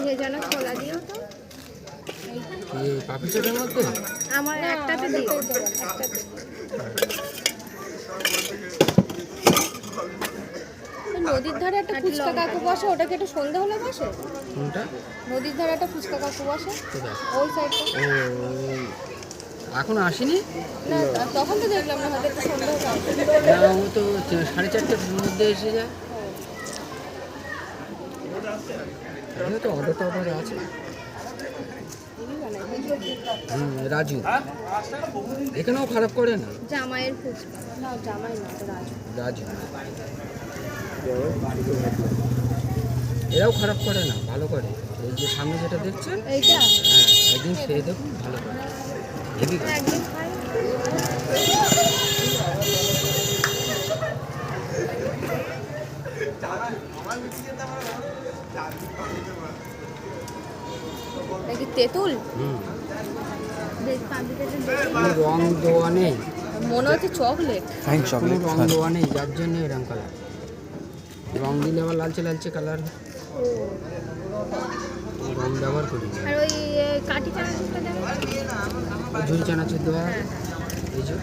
ভেজানো ছোলা দিও তো। এই পাপড়ি চাটের মধ্যে আমার একটাতে দিও, একটাতে। নদীর ধারে একটা ফুচকা কাকু বসে, ওটা কি একটু সন্ধ্যা হলে বসে? কোনটা? নদীর ধারে একটা ফুচকা কাকু বসে, কোথায়? ওই সাইডটা। ও এখন আসেনি না তখন তো দেখলাম না, হয়তো একটু সন্ধ্যা হলে আসে। না, ও তো 4:30টার মধ্যে এসে যায়। এখানে তো অর্ডার টর্ডার আছে। রাজু এখানেও খারাপ করে না। জামাইয়ের ফুচকা, না জামাই না, ওটা রাজু। রাজু এরাও খারাপ করে না, ভালো করে। এই যে সামনে যেটা দেখছেন, এইটা হ্যাঁ একদিন খেয়ে দেখুন, ভালো করে, হেভি করে। একদিন খাই। নাকি তেঁতুল? কোনো রং দেওয়া নেই, মনে হচ্ছে চকলেট। কোনো রং দেওয়া নেই, যার জন্য এরকম কালার। রং দিলে আবার লালচে লালচে কালার, রং ব্যবহার করি না। আর ওই কাঠি চানাচুরটা দেবে, ঝুরি চানাচুর দেওয়া, এই যে